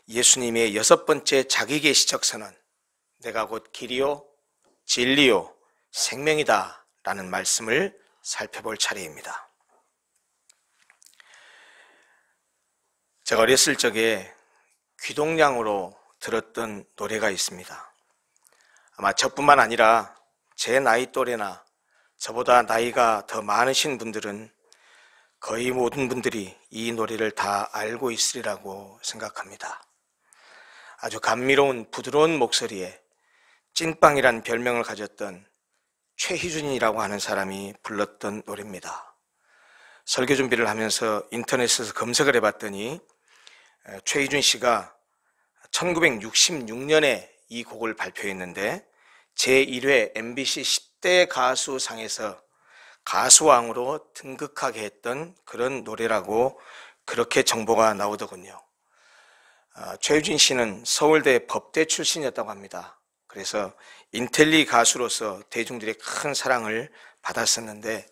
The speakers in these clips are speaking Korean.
예수님의 6번째 자기계시적 선언, 내가 곧 길이요 진리요 생명이다 라는 말씀을 살펴볼 차례입니다. 제가 어렸을 적에 귀동냥으로 들었던 노래가 있습니다. 아마 저뿐만 아니라 제 나이 또래나 저보다 나이가 더 많으신 분들은 거의 모든 분들이 이 노래를 다 알고 있으리라고 생각합니다. 아주 감미로운 부드러운 목소리에 찐빵이란 별명을 가졌던 최희준이라고 하는 사람이 불렀던 노래입니다. 설교 준비를 하면서 인터넷에서 검색을 해봤더니 최희준 씨가 1966년에 이 곡을 발표했는데 제1회 MBC 10대 가수상에서 가수왕으로 등극하게 했던 그런 노래라고 그렇게 정보가 나오더군요. 최유진 씨는 서울대 법대 출신이었다고 합니다. 그래서 인텔리 가수로서 대중들의 큰 사랑을 받았었는데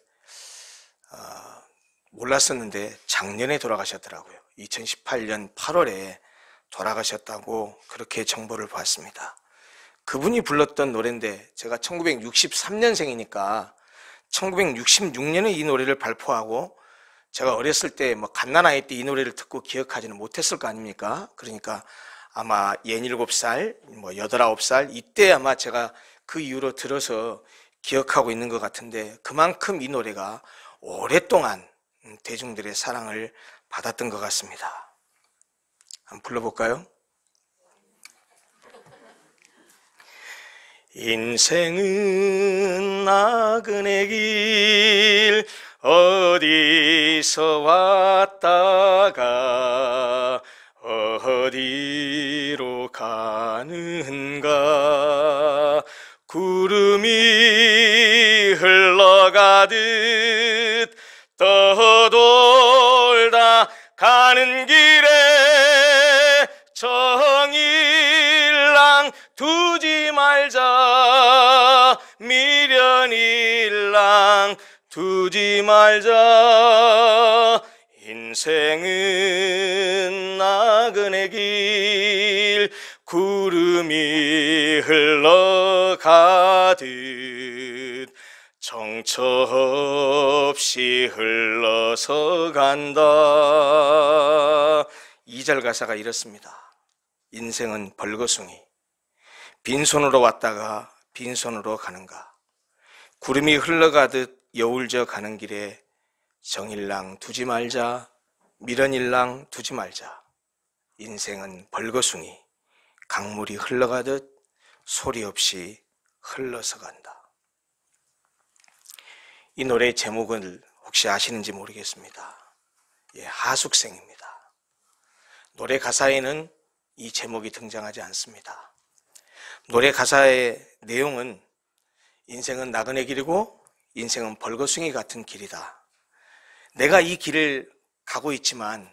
몰랐었는데 작년에 돌아가셨더라고요. 2018년 8월에 돌아가셨다고 그렇게 정보를 봤습니다. 그분이 불렀던 노래인데 제가 1963년생이니까 1966년에 이 노래를 발표하고 제가 어렸을 때 갓난아이 때 이 노래를 듣고 기억하지는 못했을 거 아닙니까? 그러니까 아마 67살, 8, 9살 이때 아마 제가 그 이후로 들어서 기억하고 있는 것 같은데 그만큼 이 노래가 오랫동안 대중들의 사랑을 받았던 것 같습니다. 한번 불러볼까요? 인생은 나그네 길 어디서 왔다가 어디로 가는가 구름이 흘러가듯 떠돌다 가는 길에 정일랑 두지 말자 미련일랑 두지 말자 인생은 나그네 길 구름이 흘러가듯 정처 없이 흘러서 간다. 2절 가사가 이렇습니다. 인생은 벌거숭이 빈손으로 왔다가 빈손으로 가는가 구름이 흘러가듯 여울져 가는 길에 정일랑 두지 말자 미련일랑 두지 말자 인생은 벌거숭이 강물이 흘러가듯 소리 없이 흘러서 간다. 이 노래의 제목을 혹시 아시는지 모르겠습니다. 하숙생입니다. 노래 가사에는 이 제목이 등장하지 않습니다. 노래 가사의 내용은 인생은 나그네 길이고 인생은 벌거숭이 같은 길이다. 내가 이 길을 가고 있지만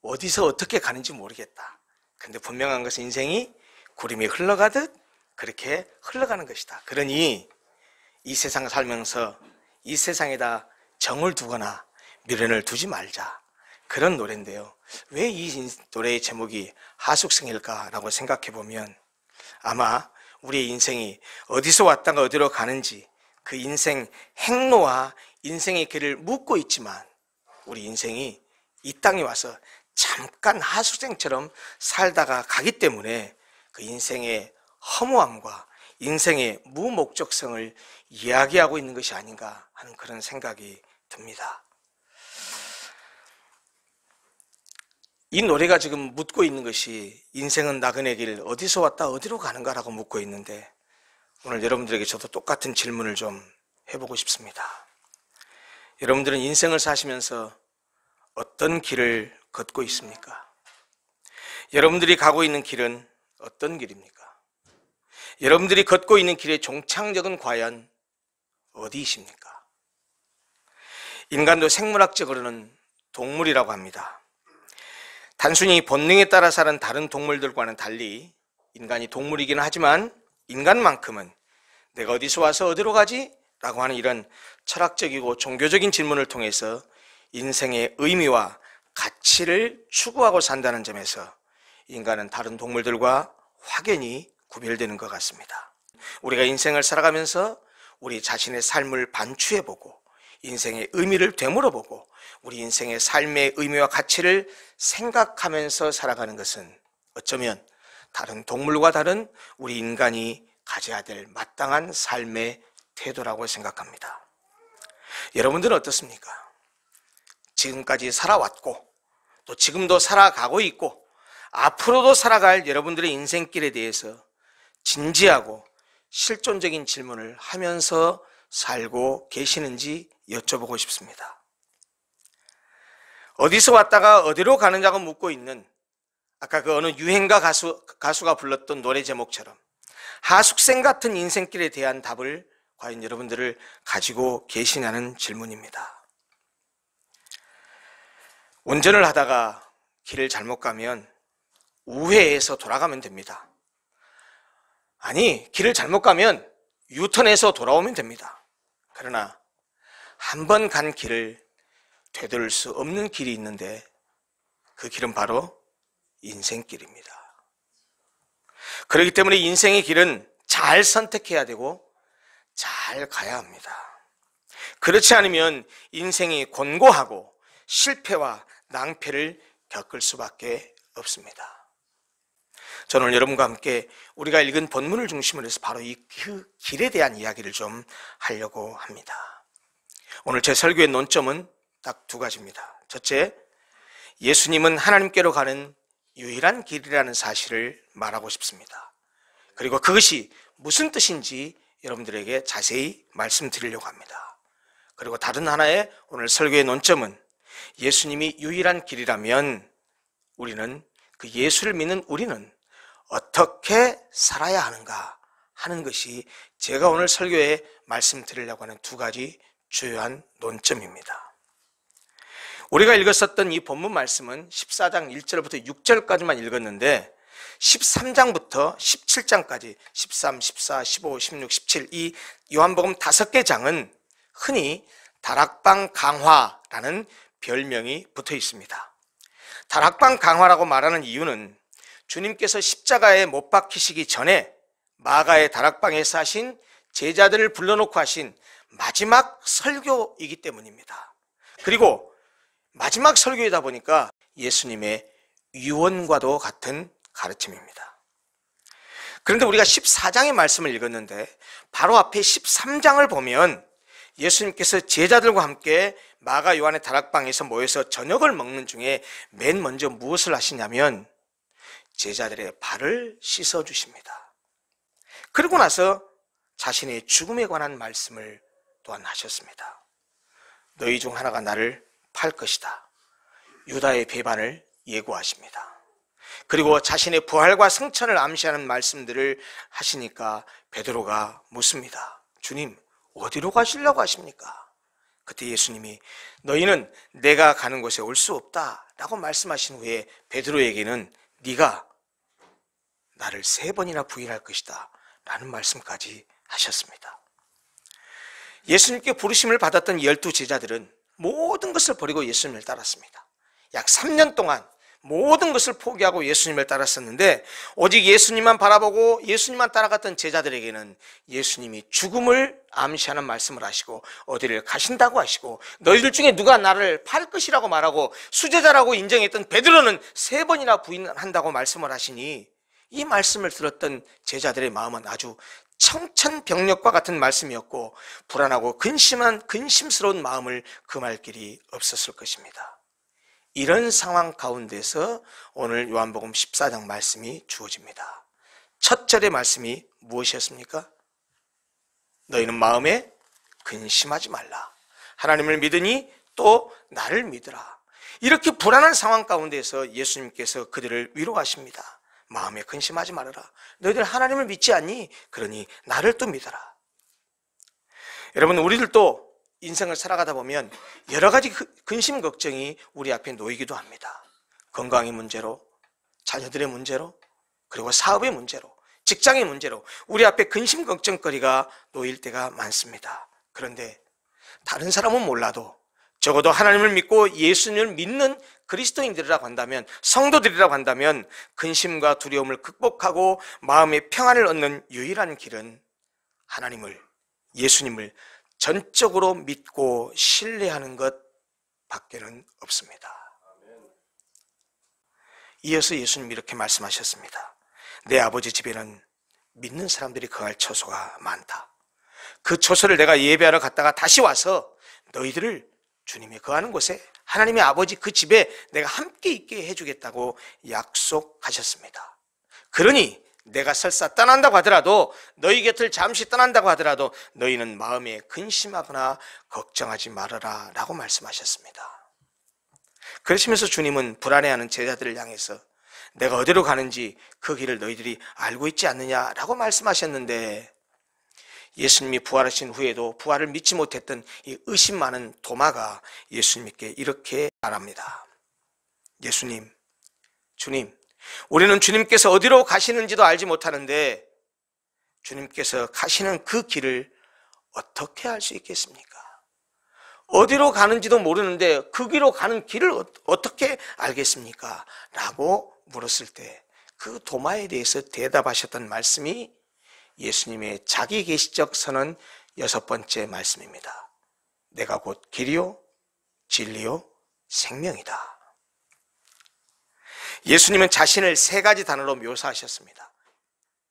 어디서 어떻게 가는지 모르겠다. 근데 분명한 것은 인생이 구름이 흘러가듯 그렇게 흘러가는 것이다. 그러니 이 세상 살면서 이 세상에다 정을 두거나 미련을 두지 말자. 그런 노래인데요. 왜 이 노래의 제목이 하숙생일까라고 생각해 보면 아마 우리의 인생이 어디서 왔다가 어디로 가는지 그 인생 행로와 인생의 길을 묻고 있지만 우리 인생이 이 땅에 와서 잠깐 하숙생처럼 살다가 가기 때문에 그 인생의 허무함과 인생의 무목적성을 이야기하고 있는 것이 아닌가 하는 그런 생각이 듭니다. 이 노래가 지금 묻고 있는 것이 인생은 나그네 길 어디서 왔다 어디로 가는가라고 묻고 있는데 오늘 여러분들에게 저도 똑같은 질문을 좀 해보고 싶습니다. 여러분들은 인생을 사시면서 어떤 길을 걷고 있습니까? 여러분들이 가고 있는 길은 어떤 길입니까? 여러분들이 걷고 있는 길의 종착역은 과연 어디이십니까? 인간도 생물학적으로는 동물이라고 합니다. 단순히 본능에 따라 사는 다른 동물들과는 달리 인간이 동물이기는 하지만 인간만큼은 내가 어디서 와서 어디로 가지? 라고 하는 이런 철학적이고 종교적인 질문을 통해서 인생의 의미와 가치를 추구하고 산다는 점에서 인간은 다른 동물들과 확연히 구별되는 것 같습니다. 우리가 인생을 살아가면서 우리 자신의 삶을 반추해보고 인생의 의미를 되물어보고 우리 인생의 삶의 의미와 가치를 생각하면서 살아가는 것은 어쩌면 다른 동물과 다른 우리 인간이 가져야 될 마땅한 삶의 태도라고 생각합니다. 여러분들은 어떻습니까? 지금까지 살아왔고 또 지금도 살아가고 있고 앞으로도 살아갈 여러분들의 인생길에 대해서 진지하고 실존적인 질문을 하면서 살고 계시는지 여쭤보고 싶습니다. 어디서 왔다가 어디로 가느냐고 묻고 있는 아까 그 어느 유행가 가수가 불렀던 노래 제목처럼 하숙생 같은 인생길에 대한 답을 과연 여러분들을 가지고 계시냐는 질문입니다. 운전을 하다가 길을 잘못 가면 우회해서 돌아가면 됩니다. 아니, 길을 잘못 가면 유턴해서 돌아오면 됩니다. 그러나 한 번 간 길을 되돌릴 수 없는 길이 있는데 그 길은 바로 인생길입니다. 그렇기 때문에 인생의 길은 잘 선택해야 되고 잘 가야 합니다. 그렇지 않으면 인생이 곤고하고 실패와 낭패를 겪을 수밖에 없습니다. 저는 오늘 여러분과 함께 우리가 읽은 본문을 중심으로 해서 바로 그 길에 대한 이야기를 좀 하려고 합니다. 오늘 제 설교의 논점은 딱 두 가지입니다. 첫째, 예수님은 하나님께로 가는 유일한 길이라는 사실을 말하고 싶습니다. 그리고 그것이 무슨 뜻인지 여러분들에게 자세히 말씀드리려고 합니다. 그리고 다른 하나의 오늘 설교의 논점은 예수님이 유일한 길이라면 우리는 그 예수를 믿는 우리는 어떻게 살아야 하는가 하는 것이 제가 오늘 설교에 말씀드리려고 하는 두 가지 주요한 논점입니다. 우리가 읽었었던 이 본문 말씀은 14장 1절부터 6절까지만 읽었는데 13장부터 17장까지 13, 14, 15, 16, 17 이 요한복음 5개 장은 흔히 다락방 강화라는 별명이 붙어 있습니다. 다락방 강화라고 말하는 이유는 주님께서 십자가에 못 박히시기 전에 마가의 다락방에서 하신 제자들을 불러놓고 하신 마지막 설교이기 때문입니다. 그리고 마지막 설교이다 보니까 예수님의 유언과도 같은 가르침입니다. 그런데 우리가 14장의 말씀을 읽었는데 바로 앞에 13장을 보면 예수님께서 제자들과 함께 마가 요한의 다락방에서 모여서 저녁을 먹는 중에 맨 먼저 무엇을 하시냐면 제자들의 발을 씻어 주십니다. 그리고 나서 자신의 죽음에 관한 말씀을 또한 하셨습니다. 너희 중 하나가 나를 팔 것이다. 유다의 배반을 예고하십니다. 그리고 자신의 부활과 승천을 암시하는 말씀들을 하시니까 베드로가 묻습니다. 주님, 어디로 가시려고 하십니까? 그때 예수님이 너희는 내가 가는 곳에 올 수 없다 라고 말씀하신 후에 베드로에게는 네가 나를 3번이나 부인할 것이다 라는 말씀까지 하셨습니다. 예수님께 부르심을 받았던 12 제자들은 모든 것을 버리고 예수님을 따랐습니다. 약 3년 동안 모든 것을 포기하고 예수님을 따랐었는데 오직 예수님만 바라보고 예수님만 따라갔던 제자들에게는 예수님이 죽음을 암시하는 말씀을 하시고 어디를 가신다고 하시고 너희들 중에 누가 나를 팔 것이라고 말하고 수제자라고 인정했던 베드로는 3번이나 부인한다고 말씀을 하시니 이 말씀을 들었던 제자들의 마음은 아주 청천벽력과 같은 말씀이었고 불안하고 근심스러운 마음을 금할 길이 없었을 것입니다. 이런 상황 가운데서 오늘 요한복음 14장 말씀이 주어집니다. 첫 절의 말씀이 무엇이었습니까? 너희는 마음에 근심하지 말라. 하나님을 믿으니 또 나를 믿으라. 이렇게 불안한 상황 가운데서 예수님께서 그들을 위로하십니다. 마음에 근심하지 말아라. 너희들 하나님을 믿지 않니? 그러니 나를 또 믿어라. 여러분, 우리들도 인생을 살아가다 보면 여러 가지 근심 걱정이 우리 앞에 놓이기도 합니다. 건강의 문제로, 자녀들의 문제로, 그리고 사업의 문제로, 직장의 문제로 우리 앞에 근심 걱정거리가 놓일 때가 많습니다. 그런데 다른 사람은 몰라도 적어도 하나님을 믿고 예수님을 믿는 그리스도인들이라고 한다면, 성도들이라고 한다면 근심과 두려움을 극복하고 마음의 평안을 얻는 유일한 길은 하나님을, 예수님을 전적으로 믿고 신뢰하는 것 밖에는 없습니다. 이어서 예수님이 이렇게 말씀하셨습니다. 내 아버지 집에는 믿는 사람들이 거할 처소가 많다. 그 처소를 내가 예배하러 갔다가 다시 와서 너희들을 주님이 거하는 곳에, 하나님의 아버지 그 집에 내가 함께 있게 해주겠다고 약속하셨습니다. 그러니 내가 설사 떠난다고 하더라도, 너희 곁을 잠시 떠난다고 하더라도 너희는 마음에 근심하거나 걱정하지 말아라 라고 말씀하셨습니다. 그러시면서 주님은 불안해하는 제자들을 향해서 내가 어디로 가는지 그 길을 너희들이 알고 있지 않느냐라고 말씀하셨는데, 예수님이 부활하신 후에도 부활을 믿지 못했던 이 의심 많은 도마가 예수님께 이렇게 말합니다. 예수님, 주님, 우리는 주님께서 어디로 가시는지도 알지 못하는데 주님께서 가시는 그 길을 어떻게 알 수 있겠습니까? 어디로 가는지도 모르는데 그 길로 가는 길을 어떻게 알겠습니까? 라고 물었을 때 그 도마에 대해서 대답하셨던 말씀이 예수님의 자기 계시적 선언 6번째 말씀입니다. 내가 곧 길이요 진리요 생명이다. 예수님은 자신을 3가지 단어로 묘사하셨습니다.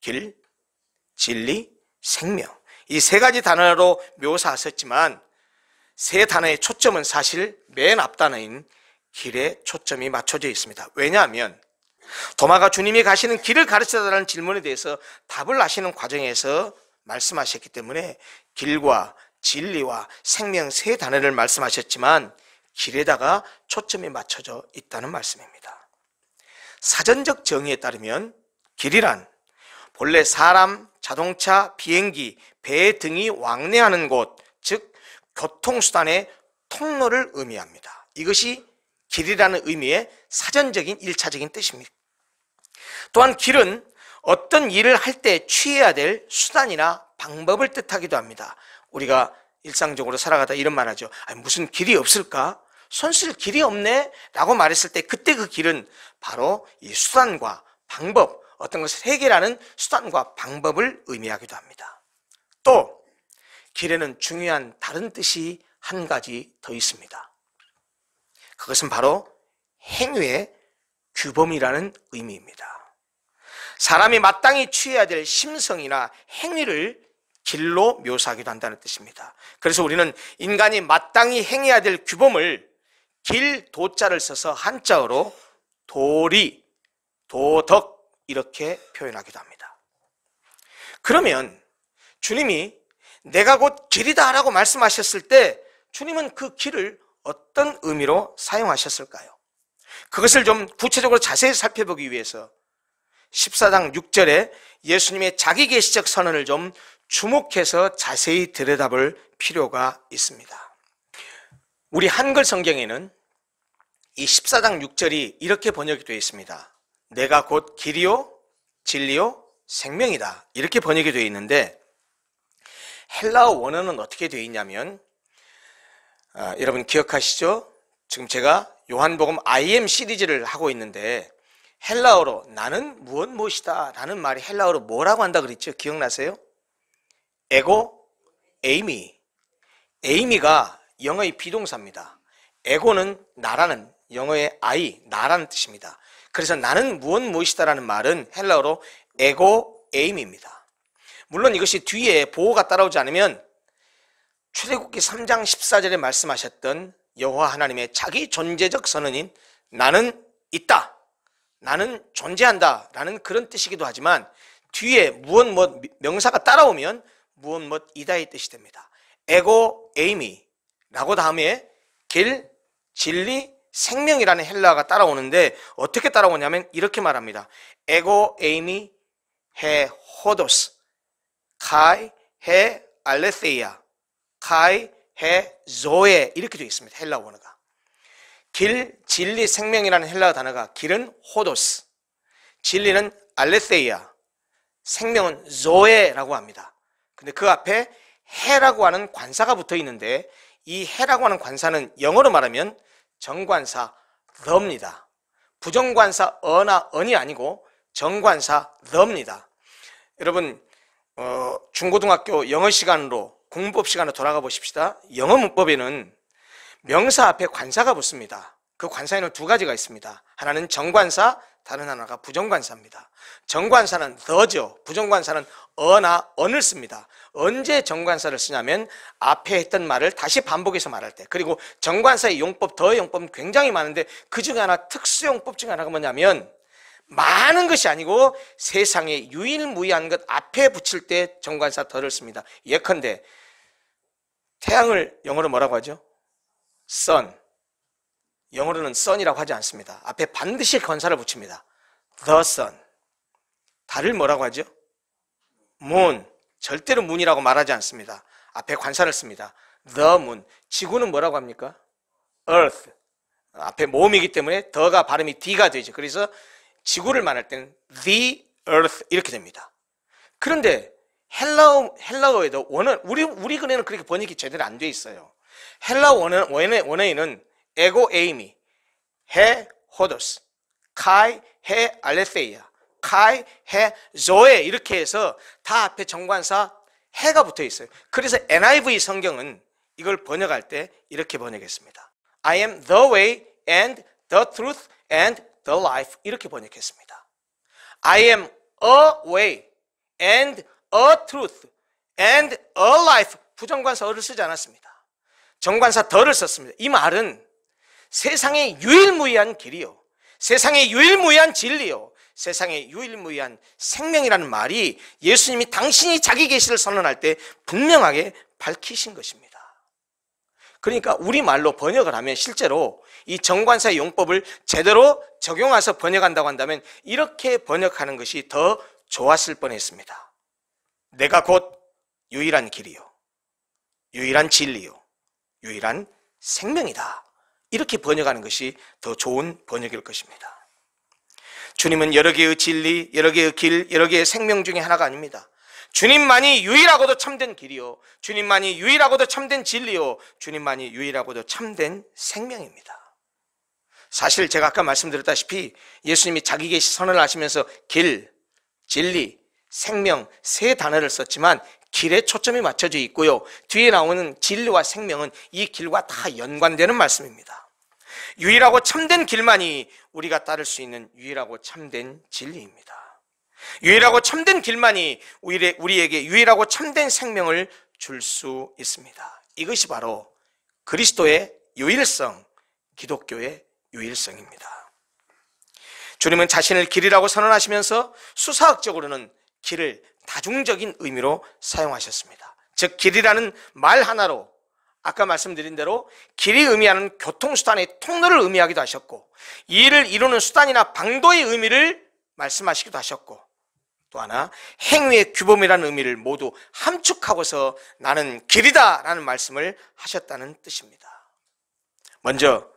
길, 진리, 생명. 이 3가지 단어로 묘사하셨지만 3단어의 초점은 사실 맨 앞단어인 길에 초점이 맞춰져 있습니다. 왜냐하면 도마가 주님이 가시는 길을 가르쳐달라는 질문에 대해서 답을 하시는 과정에서 말씀하셨기 때문에 길과 진리와 생명 3단어를 말씀하셨지만 길에다가 초점이 맞춰져 있다는 말씀입니다. 사전적 정의에 따르면 길이란 본래 사람, 자동차, 비행기, 배 등이 왕래하는 곳, 즉 교통수단의 통로를 의미합니다. 이것이 길이라는 의미의 사전적인 1차적인 뜻입니다. 또한 길은 어떤 일을 할 때 취해야 될 수단이나 방법을 뜻하기도 합니다. 우리가 일상적으로 살아가다 이런 말 하죠. 무슨 길이 없을까? 손 쓸 길이 없네? 라고 말했을 때 그때 그 길은 바로 이 수단과 방법, 어떤 것을 해결하는 수단과 방법을 의미하기도 합니다. 또 길에는 중요한 다른 뜻이 한 가지 더 있습니다. 그것은 바로 행위의 규범이라는 의미입니다. 사람이 마땅히 취해야 될 심성이나 행위를 길로 묘사하기도 한다는 뜻입니다. 그래서 우리는 인간이 마땅히 행해야 될 규범을 길, 도자를 써서 한자어로 도리, 도덕 이렇게 표현하기도 합니다. 그러면 주님이 내가 곧 길이다 라고 말씀하셨을 때 주님은 그 길을 어떤 의미로 사용하셨을까요? 그것을 좀 구체적으로 자세히 살펴보기 위해서 14장 6절에 예수님의 자기 계시적 선언을 좀 주목해서 자세히 들여다볼 필요가 있습니다. 우리 한글 성경에는 이 14장 6절이 이렇게 번역이 되어 있습니다. 내가 곧 길이요 진리요 생명이다, 이렇게 번역이 되어 있는데 헬라어 원어는 어떻게 되어 있냐면 여러분 기억하시죠? 지금 제가 요한복음 IM 시리즈를 하고 있는데 헬라어로 나는 무엇이다 라는 말이 헬라어로 뭐라고 한다 그랬죠? 기억나세요? 에고, 에이미. 에이미가 영어의 비동사입니다. 에고는 나라는, 영어의 I, 나라는 뜻입니다. 그래서 나는 무엇이다 라는 말은 헬라어로 에고, 에이미입니다. 물론 이것이 뒤에 보호가 따라오지 않으면 출애굽기 3장 14절에 말씀하셨던 여호와 하나님의 자기 존재적 선언인 나는 있다, 나는 존재한다 라는 그런 뜻이기도 하지만 뒤에 무엇 명사가 따라오면 무엇 이다의 뜻이 됩니다. 에고 에이미 라고 다음에 길, 진리, 생명이라는 헬라어가 따라오는데 어떻게 따라오냐면 이렇게 말합니다. 에고 에이미 헤 호도스 카이 헤 알레세이아 카이 헤 조에 이렇게 되어 있습니다. 헬라어 원어가. 길, 진리, 생명이라는 헬라어 단어가 길은 호도스, 진리는 알레세이아, 생명은 조에라고 합니다. 근데 그 앞에 해라고 하는 관사가 붙어 있는데 이 해라고 하는 관사는 영어로 말하면 정관사 the입니다. 부정관사 어나 언이 아니고 정관사 the입니다. 여러분 중고등학교 영어 시간으로 공부법 시간으로 돌아가 보십시다. 영어 문법에는 명사 앞에 관사가 붙습니다. 그 관사에는 두 가지가 있습니다. 하나는 정관사, 다른 하나가 부정관사입니다. 정관사는 the죠. 부정관사는 어나 언을 씁니다. 언제 정관사를 쓰냐면 앞에 했던 말을 다시 반복해서 말할 때, 그리고 정관사의 용법, the 용법은 굉장히 많은데 그 중에 하나 특수용법 중에 하나가 뭐냐면 많은 것이 아니고 세상에 유일무이한 것 앞에 붙일 때 정관사 the를 씁니다. 예컨대 태양을 영어로 뭐라고 하죠? sun. 영어로는 sun이라고 하지 않습니다. 앞에 반드시 건사를 붙입니다. the sun. 달을 뭐라고 하죠? moon. 절대로 moon이라고 말하지 않습니다. 앞에 관사를 씁니다. the moon. 지구는 뭐라고 합니까? earth. 앞에 모음이기 때문에 the가 발음이 d가 되죠. 그래서 지구를 말할 때는 the earth 이렇게 됩니다. 그런데 헬라어에도 우리 글에는 그렇게 번역이 제대로 안 돼 있어요. 헬라어 원어에는 에고 에이미, 헤 호도스, 카이 헤 알레세이아, 카이 헤 조에 이렇게 해서 다 앞에 정관사 해가 붙어 있어요. 그래서 NIV 성경은 이걸 번역할 때 이렇게 번역했습니다. I am the way and the truth and the life 이렇게 번역했습니다. I am a way and a truth and a life. 부정관사 어를 쓰지 않았습니다. 정관사 the를 썼습니다. 이 말은 세상에 유일무이한 길이요, 세상에 유일무이한 진리요, 세상에 유일무이한 생명이라는 말이 예수님이 당신이 자기 계시를 선언할 때 분명하게 밝히신 것입니다. 그러니까 우리말로 번역을 하면 실제로 이 정관사의 용법을 제대로 적용해서 번역한다고 한다면 이렇게 번역하는 것이 더 좋았을 뻔했습니다. 내가 곧 유일한 길이요, 유일한 진리요, 유일한 생명이다. 이렇게 번역하는 것이 더 좋은 번역일 것입니다. 주님은 여러 개의 진리, 여러 개의 길, 여러 개의 생명 중에 하나가 아닙니다. 주님만이 유일하고도 참된 길이요, 주님만이 유일하고도 참된 진리요, 주님만이 유일하고도 참된 생명입니다. 사실 제가 아까 말씀드렸다시피 예수님이 자기 계시 선언을 하시면서 길, 진리, 생명 세 단어를 썼지만 길에 초점이 맞춰져 있고요, 뒤에 나오는 진리와 생명은 이 길과 다 연관되는 말씀입니다. 유일하고 참된 길만이 우리가 따를 수 있는 유일하고 참된 진리입니다. 유일하고 참된 길만이 우리에게 유일하고 참된 생명을 줄 수 있습니다. 이것이 바로 그리스도의 유일성, 기독교의 유일성입니다. 주님은 자신을 길이라고 선언하시면서 수사학적으로는 길을 다중적인 의미로 사용하셨습니다. 즉 길이라는 말 하나로 아까 말씀드린 대로 길이 의미하는 교통수단의 통로를 의미하기도 하셨고, 이를 이루는 수단이나 방도의 의미를 말씀하시기도 하셨고, 또 하나 행위의 규범이라는 의미를 모두 함축하고서 나는 길이다 라는 말씀을 하셨다는 뜻입니다. 먼저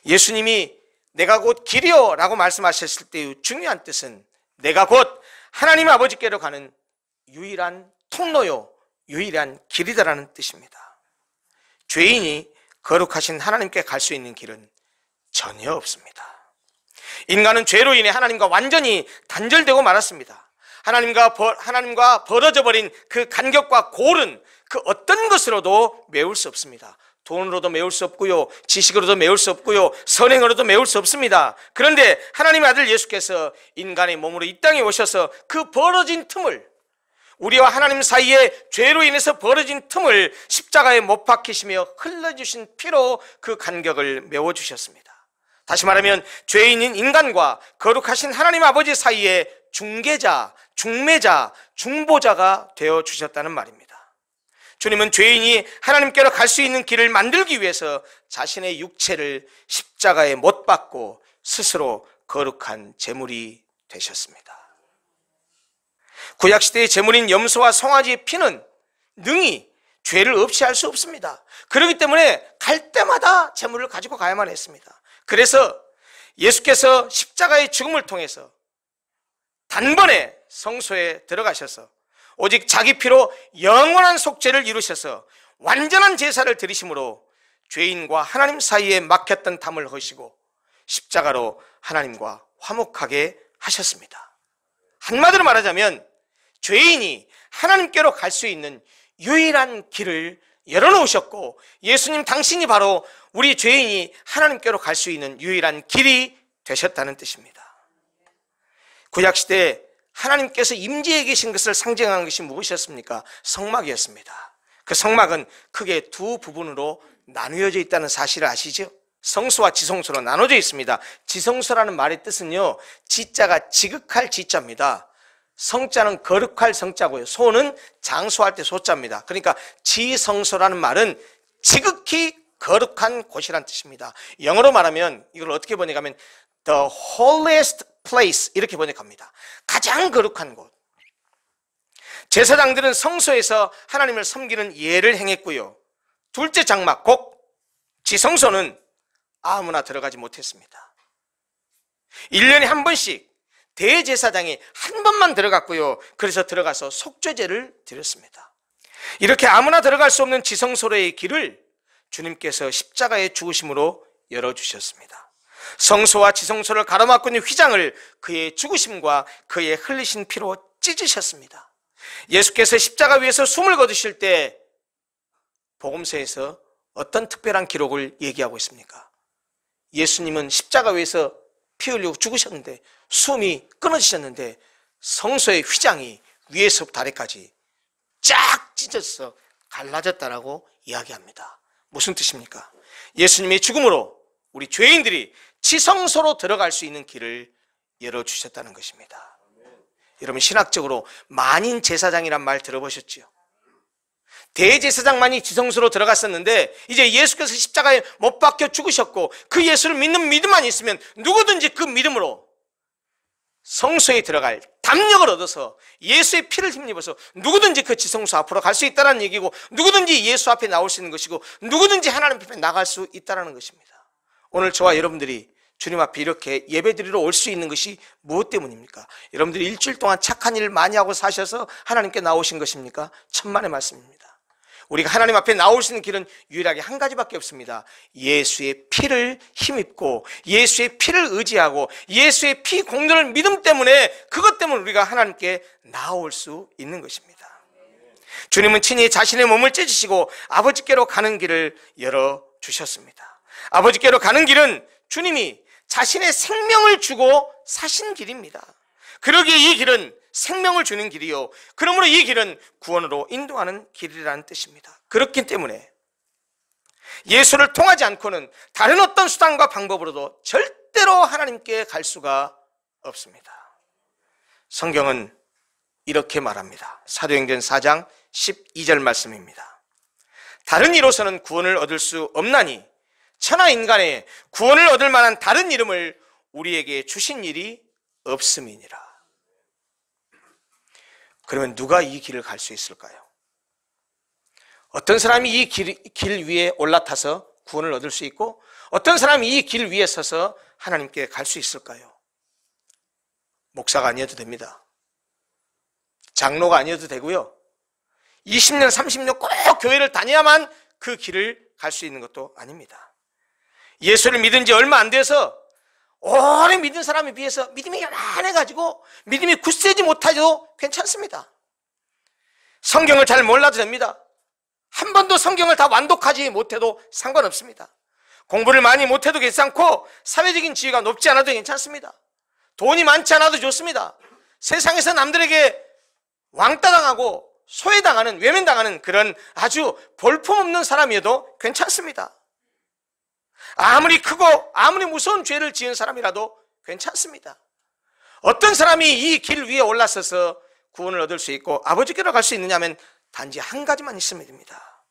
예수님이 내가 곧 길이요 라고 말씀하셨을 때의 중요한 뜻은 내가 곧 하나님 아버지께로 가는 유일한 통로요, 유일한 길이다라는 뜻입니다. 죄인이 거룩하신 하나님께 갈 수 있는 길은 전혀 없습니다. 인간은 죄로 인해 하나님과 완전히 단절되고 말았습니다. 하나님과 벌어져 버린 그 간격과 골은 그 어떤 것으로도 메울 수 없습니다. 돈으로도 메울 수 없고요, 지식으로도 메울 수 없고요, 선행으로도 메울 수 없습니다. 그런데 하나님의 아들 예수께서 인간의 몸으로 이 땅에 오셔서 그 벌어진 틈을, 우리와 하나님 사이에 죄로 인해서 벌어진 틈을 십자가에 못 박히시며 흘러주신 피로 그 간격을 메워주셨습니다. 다시 말하면 죄인인 인간과 거룩하신 하나님 아버지 사이에 중개자, 중매자, 중보자가 되어주셨다는 말입니다. 주님은 죄인이 하나님께로 갈 수 있는 길을 만들기 위해서 자신의 육체를 십자가에 못 박고 스스로 거룩한 제물이 되셨습니다. 구약시대의 제물인 염소와 송아지의 피는 능히 죄를 없이 할 수 없습니다. 그렇기 때문에 갈 때마다 제물을 가지고 가야만 했습니다. 그래서 예수께서 십자가의 죽음을 통해서 단번에 성소에 들어가셔서 오직 자기 피로 영원한 속죄를 이루셔서 완전한 제사를 드리심으로 죄인과 하나님 사이에 막혔던 담을 허시고 십자가로 하나님과 화목하게 하셨습니다. 한마디로 말하자면 죄인이 하나님께로 갈 수 있는 유일한 길을 열어놓으셨고, 예수님 당신이 바로 우리 죄인이 하나님께로 갈 수 있는 유일한 길이 되셨다는 뜻입니다. 구약시대에 하나님께서 임재해 계신 것을 상징하는 것이 무엇이었습니까? 성막이었습니다. 그 성막은 크게 두 부분으로 나누어져 있다는 사실을 아시죠? 성소와 지성소로 나눠져 있습니다. 지성소라는 말의 뜻은요, 지자가 지극할 지자입니다. 성자는 거룩할 성자고요, 소는 장수할 때 소자입니다. 그러니까 지성소라는 말은 지극히 거룩한 곳이란 뜻입니다. 영어로 말하면 이걸 어떻게 번역하면 The holiest place 이렇게 번역합니다. 가장 거룩한 곳. 제사장들은 성소에서 하나님을 섬기는 예를 행했고요, 둘째 장막 곧 지성소는 아무나 들어가지 못했습니다. 1년에 한 번씩 대제사장이 한 번만 들어갔고요, 그래서 들어가서 속죄제를 드렸습니다. 이렇게 아무나 들어갈 수 없는 지성소로의 길을 주님께서 십자가의 죽으심으로 열어주셨습니다. 성소와 지성소를 가로막고 있는 휘장을 그의 죽으심과 그의 흘리신 피로 찢으셨습니다. 예수께서 십자가 위에서 숨을 거두실 때 복음서에서 어떤 특별한 기록을 얘기하고 있습니까? 예수님은 십자가 위에서 피 흘리고 죽으셨는데, 숨이 끊어지셨는데 성소의 휘장이 위에서부터 아래까지 쫙 찢어져서 갈라졌다라고 이야기합니다. 무슨 뜻입니까? 예수님의 죽음으로 우리 죄인들이 지성소로 들어갈 수 있는 길을 열어주셨다는 것입니다. 여러분, 신학적으로 만인 제사장이란 말 들어보셨죠? 대제사장만이 지성소로 들어갔었는데 이제 예수께서 십자가에 못 박혀 죽으셨고 그 예수를 믿는 믿음만 있으면 누구든지 그 믿음으로 성소에 들어갈 담력을 얻어서 예수의 피를 힘입어서 누구든지 그 지성소 앞으로 갈 수 있다는 얘기고, 누구든지 예수 앞에 나올 수 있는 것이고, 누구든지 하나님 앞에 나갈 수 있다는 것입니다. 오늘 저와 여러분들이 주님 앞에 이렇게 예배드리러 올 수 있는 것이 무엇 때문입니까? 여러분들이 일주일 동안 착한 일을 많이 하고 사셔서 하나님께 나오신 것입니까? 천만의 말씀입니다. 우리가 하나님 앞에 나올 수 있는 길은 유일하게 한 가지밖에 없습니다. 예수의 피를 힘입고 예수의 피를 의지하고 예수의 피 공로를 믿음 때문에, 그것 때문에 우리가 하나님께 나올 수 있는 것입니다. 주님은 친히 자신의 몸을 찢으시고 아버지께로 가는 길을 열어주셨습니다. 아버지께로 가는 길은 주님이 자신의 생명을 주고 사신 길입니다. 그러기에 이 길은 생명을 주는 길이요, 그러므로 이 길은 구원으로 인도하는 길이라는 뜻입니다. 그렇기 때문에 예수를 통하지 않고는 다른 어떤 수단과 방법으로도 절대로 하나님께 갈 수가 없습니다. 성경은 이렇게 말합니다. 사도행전 4장 12절 말씀입니다. 다른 이로서는 구원을 얻을 수 없나니 천하 인간의 구원을 얻을 만한 다른 이름을 우리에게 주신 일이 없음이니라. 그러면 누가 이 길을 갈 수 있을까요? 어떤 사람이 이 길 위에 올라타서 구원을 얻을 수 있고, 어떤 사람이 이 길 위에 서서 하나님께 갈 수 있을까요? 목사가 아니어도 됩니다. 장로가 아니어도 되고요, 20년 30년 꼭 교회를 다녀야만 그 길을 갈 수 있는 것도 아닙니다. 예수를 믿은 지 얼마 안 돼서 오래 믿은 사람에 비해서 믿음이 요란해가지고 믿음이 굳세지 못하셔도 괜찮습니다. 성경을 잘 몰라도 됩니다. 한 번도 성경을 다 완독하지 못해도 상관없습니다. 공부를 많이 못해도 괜찮고 사회적인 지위가 높지 않아도 괜찮습니다. 돈이 많지 않아도 좋습니다. 세상에서 남들에게 왕따당하고 소외당하는, 외면당하는 그런 아주 볼품없는 사람이어도 괜찮습니다. 아무리 크고 아무리 무서운 죄를 지은 사람이라도 괜찮습니다. 어떤 사람이 이 길 위에 올라서서 구원을 얻을 수 있고 아버지께로 갈 수 있느냐 하면 단지 한 가지만 있으면 됩니다.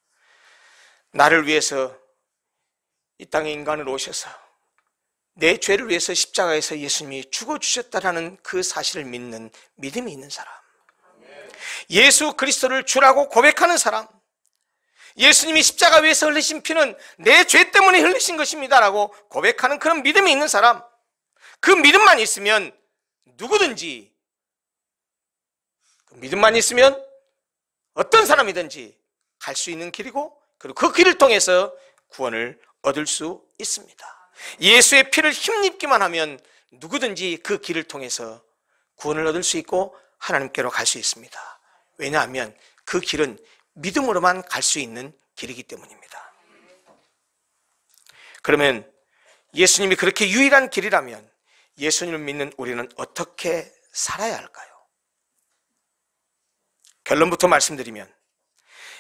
나를 위해서 이 땅에 인간으로 오셔서 내 죄를 위해서 십자가에서 예수님이 죽어주셨다라는 그 사실을 믿는 믿음이 있는 사람, 예수 그리스도를 주라고 고백하는 사람, 예수님이 십자가 위에서 흘리신 피는 내 죄 때문에 흘리신 것입니다 라고 고백하는 그런 믿음이 있는 사람, 그 믿음만 있으면 누구든지, 그 믿음만 있으면 어떤 사람이든지 갈 수 있는 길이고, 그리고 그 길을 통해서 구원을 얻을 수 있습니다. 예수의 피를 힘입기만 하면 누구든지 그 길을 통해서 구원을 얻을 수 있고 하나님께로 갈 수 있습니다. 왜냐하면 그 길은 믿음으로만 갈 수 있는 길이기 때문입니다. 그러면 예수님이 그렇게 유일한 길이라면 예수님을 믿는 우리는 어떻게 살아야 할까요? 결론부터 말씀드리면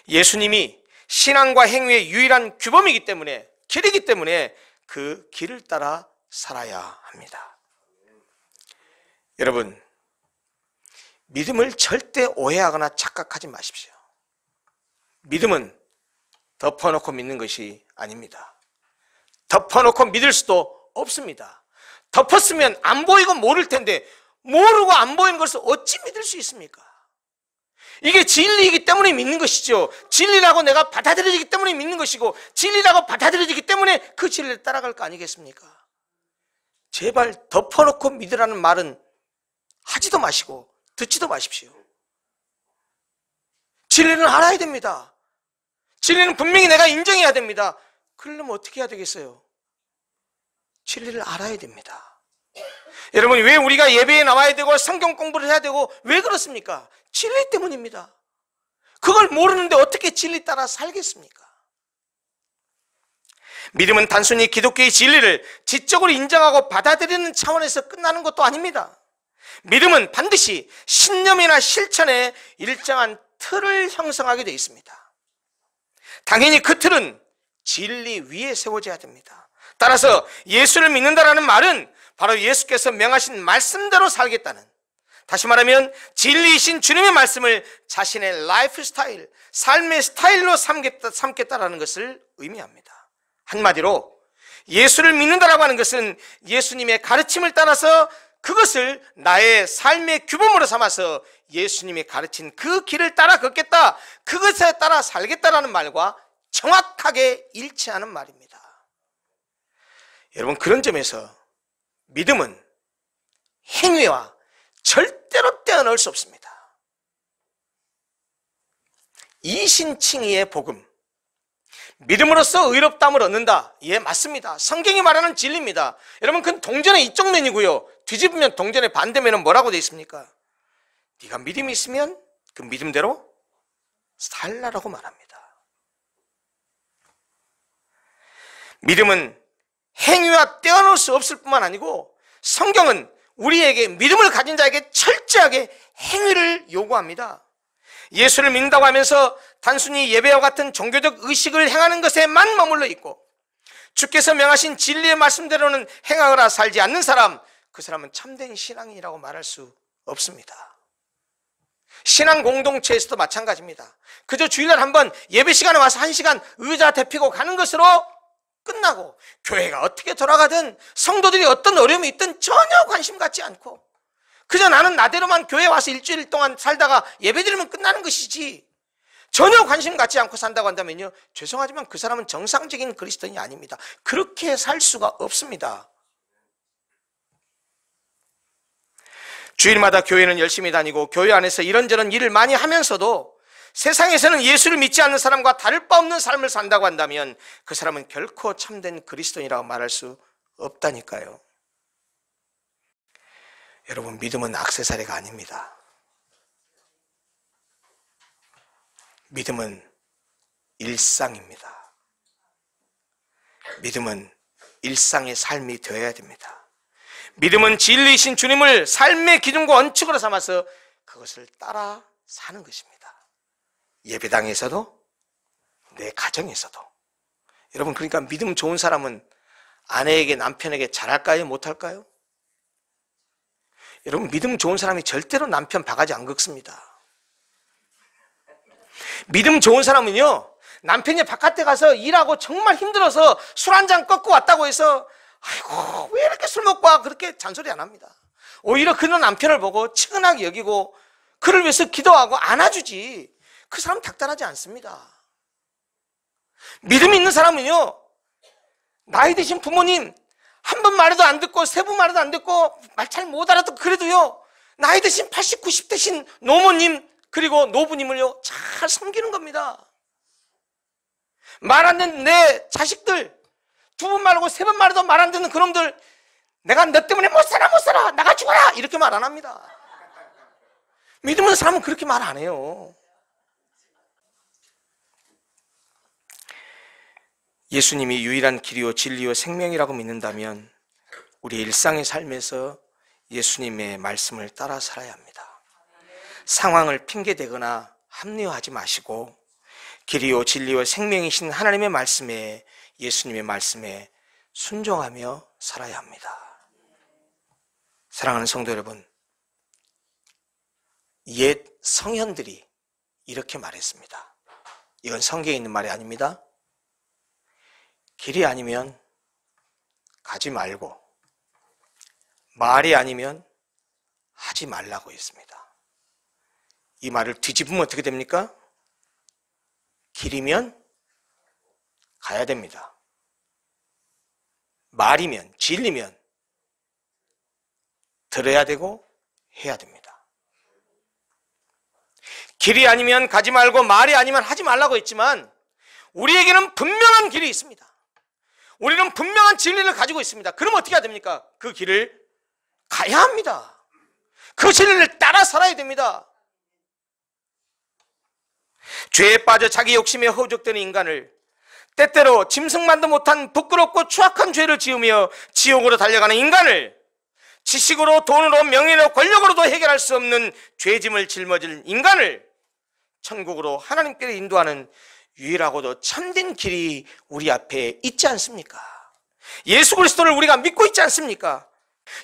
예수님이 신앙과 행위의 유일한 규범이기 때문에, 길이기 때문에 그 길을 따라 살아야 합니다. 여러분, 믿음을 절대 오해하거나 착각하지 마십시오. 믿음은 덮어놓고 믿는 것이 아닙니다. 덮어놓고 믿을 수도 없습니다. 덮었으면 안 보이고 모를 텐데 모르고 안 보이는 것을 어찌 믿을 수 있습니까? 이게 진리이기 때문에 믿는 것이죠. 진리라고 내가 받아들여지기 때문에 믿는 것이고, 진리라고 받아들여지기 때문에 그 진리를 따라갈 거 아니겠습니까? 제발 덮어놓고 믿으라는 말은 하지도 마시고 듣지도 마십시오. 진리는 알아야 됩니다. 진리는 분명히 내가 인정해야 됩니다. 그러려면 어떻게 해야 되겠어요? 진리를 알아야 됩니다. 여러분, 왜 우리가 예배에 나와야 되고 성경 공부를 해야 되고 왜 그렇습니까? 진리 때문입니다. 그걸 모르는데 어떻게 진리 따라 살겠습니까? 믿음은 단순히 기독교의 진리를 지적으로 인정하고 받아들이는 차원에서 끝나는 것도 아닙니다. 믿음은 반드시 신념이나 실천에 일정한 틀을 형성하게 되어 있습니다. 당연히 그 틀은 진리 위에 세워져야 됩니다. 따라서 예수를 믿는다라는 말은 바로 예수께서 명하신 말씀대로 살겠다는, 다시 말하면 진리이신 주님의 말씀을 자신의 라이프 스타일, 삶의 스타일로 삼겠다라는 것을 의미합니다. 한마디로 예수를 믿는다라고 하는 것은 예수님의 가르침을 따라서 그것을 나의 삶의 규범으로 삼아서 예수님이 가르친 그 길을 따라 걷겠다, 그것에 따라 살겠다라는 말과 정확하게 일치하는 말입니다. 여러분, 그런 점에서 믿음은 행위와 절대로 떼어놓을 수 없습니다. 이신칭의의 복음, 믿음으로써 의롭다함을 얻는다. 예, 맞습니다. 성경이 말하는 진리입니다. 여러분, 그건 동전의 이쪽 면이고요, 뒤집으면 동전의 반대면은 뭐라고 되어 있습니까? 네가 믿음이 있으면 그 믿음대로 살라라고 말합니다. 믿음은 행위와 떼어놓을 수 없을 뿐만 아니고 성경은 우리에게, 믿음을 가진 자에게 철저하게 행위를 요구합니다. 예수를 믿는다고 하면서 단순히 예배와 같은 종교적 의식을 행하는 것에만 머물러 있고 주께서 명하신 진리의 말씀대로는 행하거나 살지 않는 사람, 그 사람은 참된 신앙인이라고 말할 수 없습니다. 신앙 공동체에서도 마찬가지입니다. 그저 주일날 한번 예배 시간에 와서 1시간 의자 대피고 가는 것으로 끝나고, 교회가 어떻게 돌아가든 성도들이 어떤 어려움이 있든 전혀 관심 갖지 않고 그저 나는 나대로만 교회 와서 일주일 동안 살다가 예배드리면 끝나는 것이지 전혀 관심 갖지 않고 산다고 한다면요, 죄송하지만 그 사람은 정상적인 그리스도인이 아닙니다. 그렇게 살 수가 없습니다. 주일마다 교회는 열심히 다니고 교회 안에서 이런저런 일을 많이 하면서도 세상에서는 예수를 믿지 않는 사람과 다를 바 없는 삶을 산다고 한다면 그 사람은 결코 참된 그리스도인이라고 말할 수 없다니까요. 여러분, 믿음은 액세서리가 아닙니다. 믿음은 일상입니다. 믿음은 일상의 삶이 되어야 됩니다. 믿음은 진리이신 주님을 삶의 기준과 원칙으로 삼아서 그것을 따라 사는 것입니다. 예배당에서도, 내 가정에서도. 여러분, 그러니까 믿음 좋은 사람은 아내에게, 남편에게 잘할까요? 못할까요? 여러분, 믿음 좋은 사람이 절대로 남편 바가지 안 긁습니다. 믿음 좋은 사람은요, 남편이 바깥에 가서 일하고 정말 힘들어서 술 한 잔 꺾고 왔다고 해서 아이고 왜 이렇게 술 먹고 와, 그렇게 잔소리 안 합니다. 오히려 그런 남편을 보고 측은하게 여기고 그를 위해서 기도하고 안아주지, 그 사람 닥달하지 않습니다. 믿음이 있는 사람은요, 나이 드신 부모님 한 번 말해도 안 듣고 세 번 말해도 안 듣고 말 잘 못 알아도 그래도요, 나이 드신 80, 90 되신 노모님 그리고 노부님을요 잘 섬기는 겁니다. 말 안 듣는 내 자식들, 2번 말하고 3번 말해도 말 안 듣는 그놈들, 내가 너 때문에 못 살아, 나가 죽어라, 이렇게 말 안 합니다. 믿음 없는 사람은 그렇게 말 안 해요. 예수님이 유일한 길이요 진리요 생명이라고 믿는다면 우리 일상의 삶에서 예수님의 말씀을 따라 살아야 합니다. 상황을 핑계대거나 합리화하지 마시고 길이요 진리요 생명이신 하나님의 말씀에, 예수님의 말씀에 순종하며 살아야 합니다. 사랑하는 성도 여러분, 옛 성현들이 이렇게 말했습니다. 이건 성경에 있는 말이 아닙니다. 길이 아니면 가지 말고, 말이 아니면 하지 말라고 했습니다. 이 말을 뒤집으면 어떻게 됩니까? 길이면 가야 됩니다. 말이면, 진리면 들어야 되고 해야 됩니다. 길이 아니면 가지 말고, 말이 아니면 하지 말라고 했지만 우리에게는 분명한 길이 있습니다. 우리는 분명한 진리를 가지고 있습니다. 그럼 어떻게 해야 됩니까? 그 길을 가야 합니다. 그 진리를 따라 살아야 됩니다. 죄에 빠져 자기 욕심에 허우적대는 인간을, 때때로 짐승만도 못한 부끄럽고 추악한 죄를 지으며 지옥으로 달려가는 인간을, 지식으로, 돈으로, 명예로, 권력으로도 해결할 수 없는 죄짐을 짊어질 인간을 천국으로 하나님께로 인도하는 유일하고도 참된 길이 우리 앞에 있지 않습니까? 예수 그리스도를 우리가 믿고 있지 않습니까?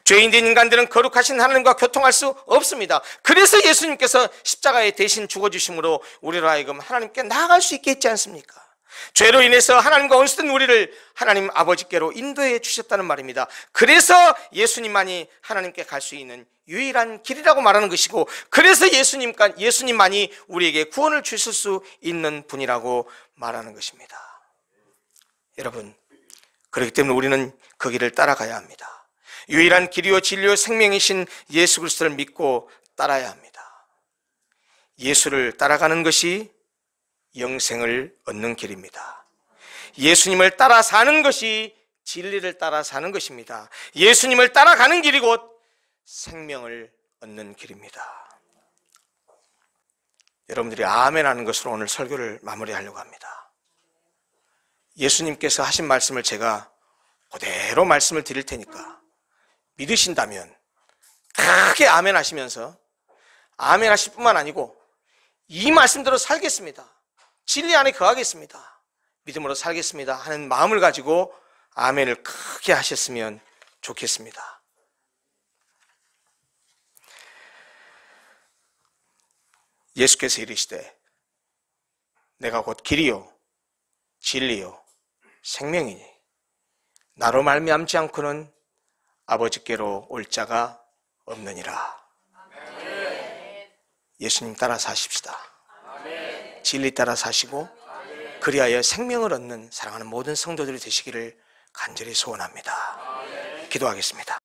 죄인된 인간들은 거룩하신 하나님과 교통할 수 없습니다. 그래서 예수님께서 십자가에 대신 죽어주심으로 우리로 하여금 하나님께 나아갈 수 있게 했지 않습니까? 죄로 인해서 하나님과 원수된 우리를 하나님 아버지께로 인도해 주셨다는 말입니다. 그래서 예수님만이 하나님께 갈 수 있는 유일한 길이라고 말하는 것이고, 그래서 예수님만이 우리에게 구원을 주실 수 있는 분이라고 말하는 것입니다. 여러분, 그렇기 때문에 우리는 그 길을 따라가야 합니다. 유일한 길이요 진리요 생명이신 예수 그리스도를 믿고 따라야 합니다. 예수를 따라가는 것이 영생을 얻는 길입니다. 예수님을 따라 사는 것이 진리를 따라 사는 것입니다. 예수님을 따라가는 길이 곧 생명을 얻는 길입니다. 여러분들이 아멘 하는 것으로 오늘 설교를 마무리하려고 합니다. 예수님께서 하신 말씀을 제가 그대로 말씀을 드릴 테니까 믿으신다면 크게 아멘 하시면서, 아멘 하실 뿐만 아니고 이 말씀대로 살겠습니다, 진리 안에 거하겠습니다, 믿음으로 살겠습니다 하는 마음을 가지고 아멘을 크게 하셨으면 좋겠습니다. 예수께서 이르시되 내가 곧 길이요 진리요 생명이니 나로 말미암지 않고는 아버지께로 올 자가 없느니라. 예수님 따라 사십시다. 진리 따라 사시고 그리하여 생명을 얻는 사랑하는 모든 성도들이 되시기를 간절히 소원합니다. 기도하겠습니다.